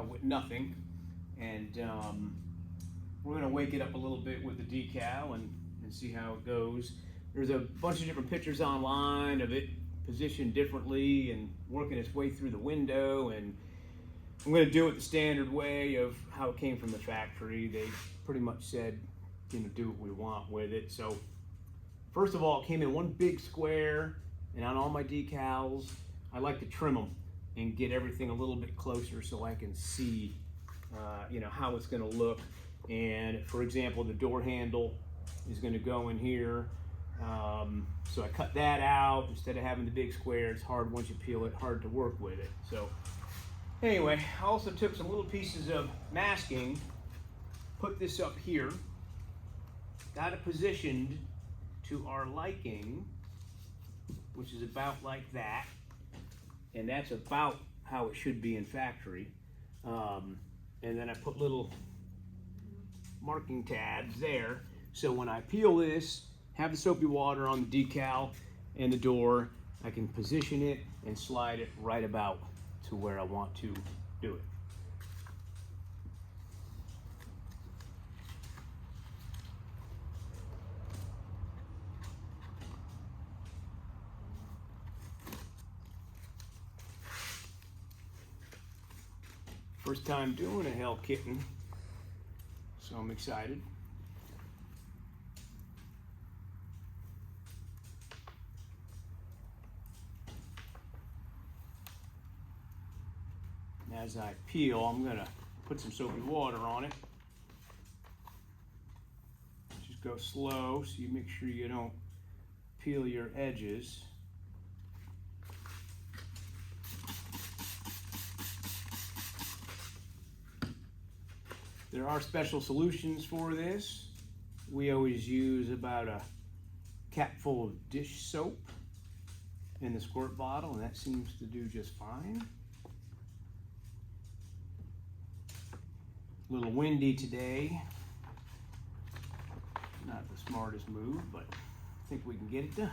with nothing. And we're gonna wake it up a little bit with the decal and see how it goes. There's a bunch of different pictures online of it positioned differently and working its way through the window, and I'm gonna do it the standard way of how it came from the factory. They pretty much said, you know, do what we want with it. So first of all, it came in one big square, and on all my decals, I like to trim them and get everything a little bit closer so I can see, you know, how it's gonna look. And for example, the door handle is gonna go in here. So I cut that out instead of having the big square. It's hard once you peel it, hard to work with it. So anyway, I also took some little pieces of masking, put this up here, got it positioned to our liking, which is about like that. And that's about how it should be in factory. And then I put little marking tabs there. So when I peel this, have the soapy water on the decal and the door, I can position it and slide it right about to where I want to do it. First time doing a Hell kitten, so I'm excited. As I peel, I'm gonna put some soapy water on it. Just go slow so you make sure you don't peel your edges. There are special solutions for this. We always use about a cap full of dish soap in the squirt bottle, and that seems to do just fine. A little windy today. Not the smartest move, but I think we can get it done.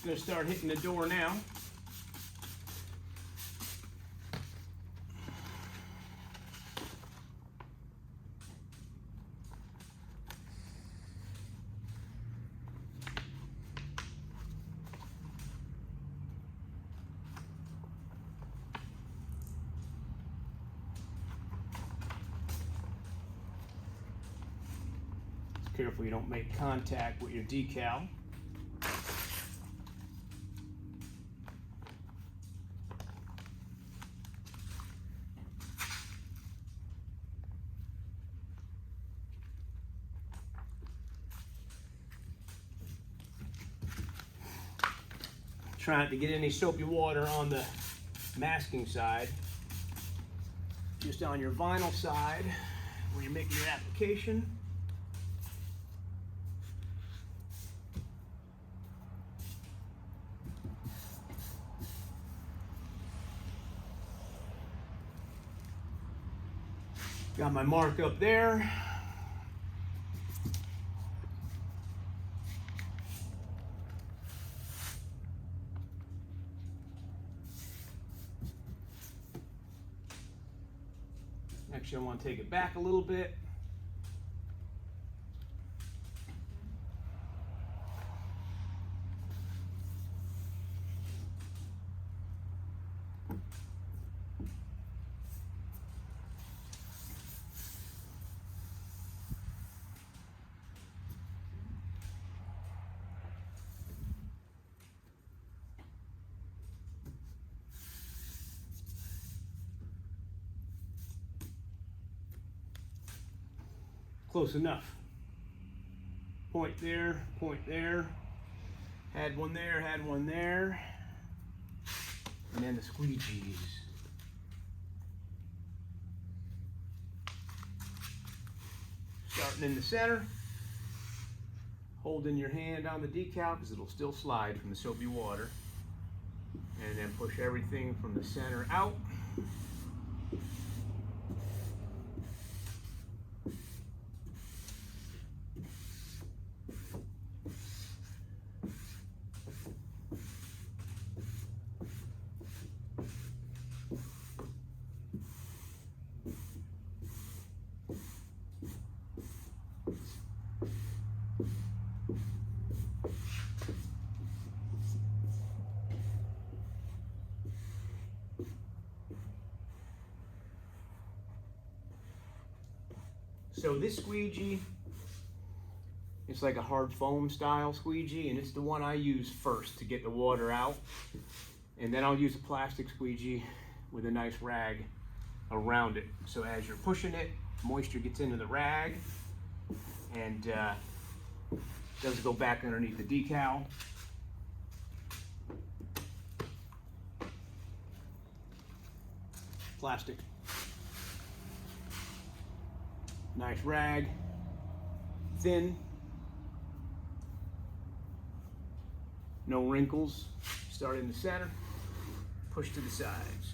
I'm gonna start hitting the door now. Careful you don't make contact with your decal. Try not to get any soapy water on the masking side. Just on your vinyl side, when you're making your application. Got my mark up there. Actually, I want to take it back a little bit. Close enough. Point there, point there. Had one there, had one there. And then the squeegees. Starting starting in the center, holding your hand on the decal because it'll still slide from the soapy water, and then push everything from the center out. So this squeegee, it's like a hard foam style squeegee, and it's the one I use first to get the water out. And then I'll use a plastic squeegee with a nice rag around it. So as you're pushing it, moisture gets into the rag and doesn't go back underneath the decal. Plastic. Nice rag, thin, no wrinkles. Start in the center, push to the sides.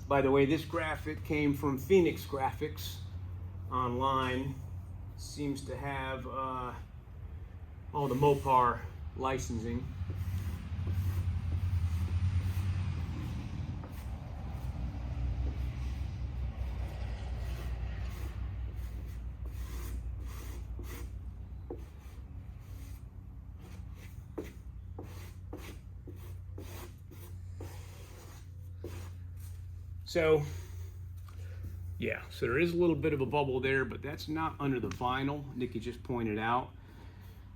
By the way, this graphic came from Phoenix Graphics online. Seems to have all the Mopar licensing. So, yeah, so there is a little bit of a bubble there, but that's not under the vinyl. Nikki just pointed out.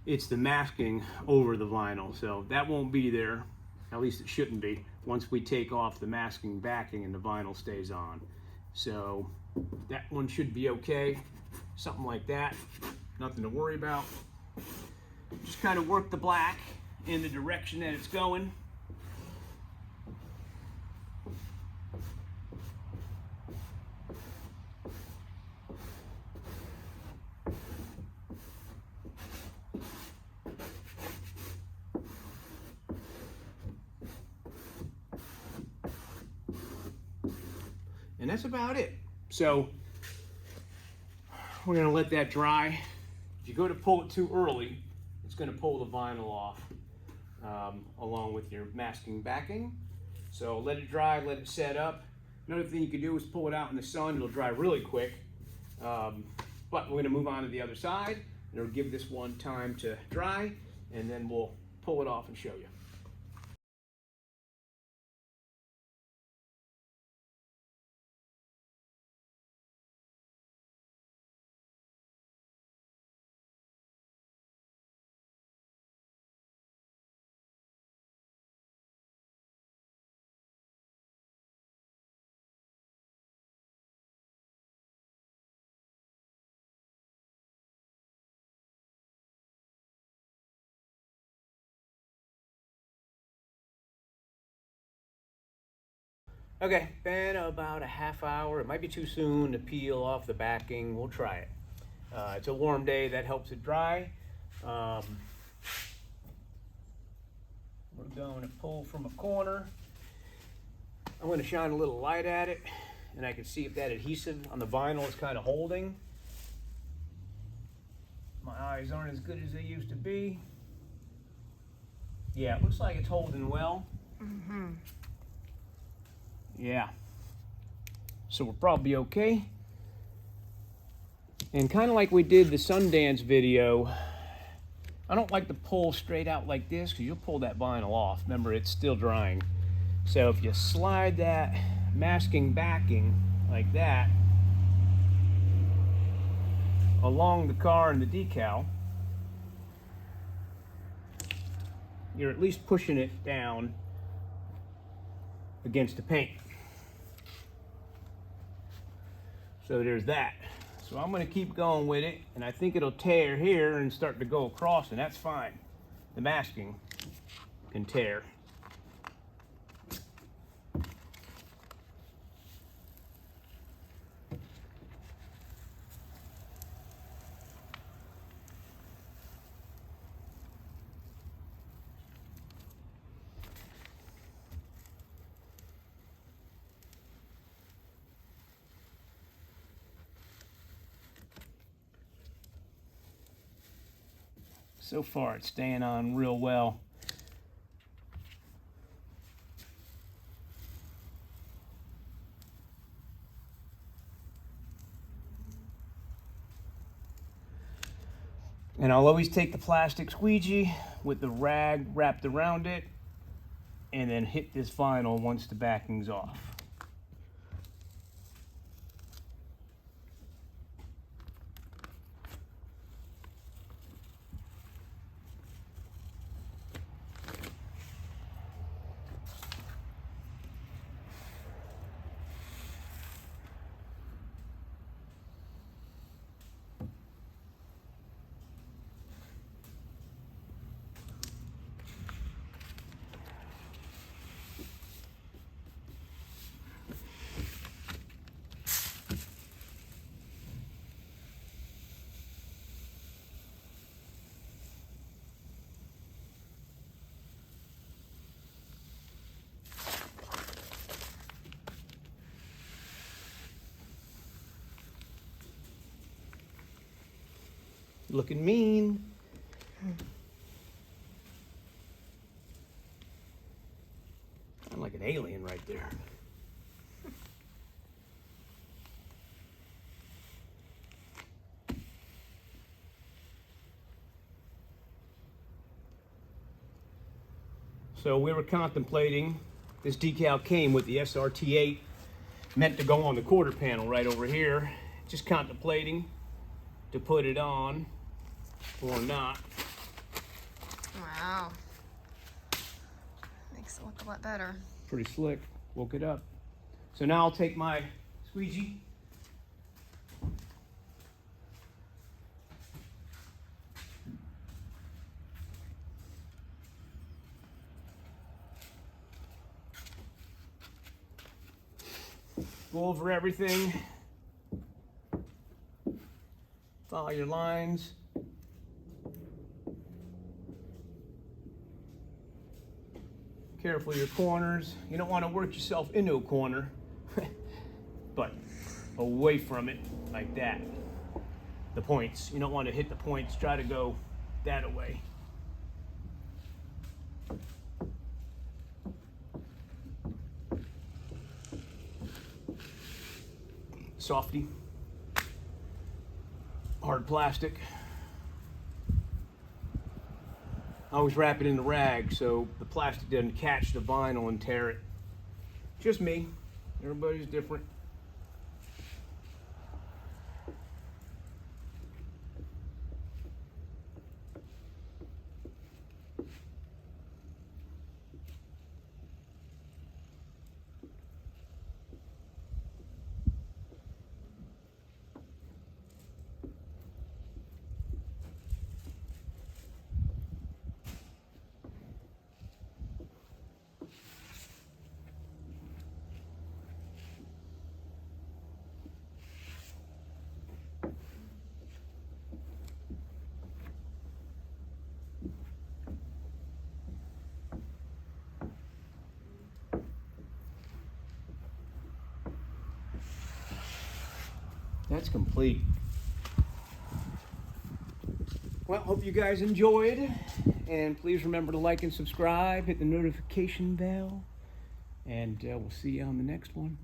It's the masking over the vinyl, so that won't be there. At least it shouldn't be once we take off the masking backing and the vinyl stays on. So that one should be okay. Something like that. Nothing to worry about. Just kind of work the black in the direction that it's going. And that's about it. So we're gonna let that dry. If you go to pull it too early, it's gonna pull the vinyl off along with your masking backing. So let it dry, let it set up. Another thing you can do is pull it out in the sun. It'll dry really quick. But we're gonna move on to the other side. And it'll give this one time to dry, and then we'll pull it off and show you. Okay, been about a half hour. It might be too soon to peel off the backing. We'll try it. It's a warm day, that helps it dry. We're going to pull from a corner. I'm going to shine a little light at it, and I can see if that adhesive on the vinyl is kind of holding. My eyes aren't as good as they used to be. Yeah, it looks like it's holding well. Mm-hmm. Yeah, so we'll probably be okay. And kind of like we did the Sundance video, I don't like to pull straight out like this because you'll pull that vinyl off. Remember, it's still drying. So if you slide that masking backing like that along the car and the decal, you're at least pushing it down against the paint. So there's that. So I'm going to keep going with it, and I think it'll tear here and start to go across, and that's fine. The masking can tear. So far it's staying on real well. And I'll always take the plastic squeegee with the rag wrapped around it and then hit this vinyl once the backing's off. Looking mean. I'm like an alien right there. So we were contemplating, this decal came with the SRT8, meant to go on the quarter panel right over here. Just contemplating to put it on or not. Wow. Makes it look a lot better. Pretty slick. Woke it up. So now I'll take my squeegee. Go over everything. Follow your lines. Careful your corners. You don't want to work yourself into a corner, but away from it like that. The points. You don't want to hit the points. Try to go that away. Softy. Hard plastic. I always wrap it in the rag so the plastic doesn't catch the vinyl and tear it. Just me. Everybody's different. That's complete. Well, hope you guys enjoyed, and please remember to like and subscribe, hit the notification bell, and we'll see you on the next one.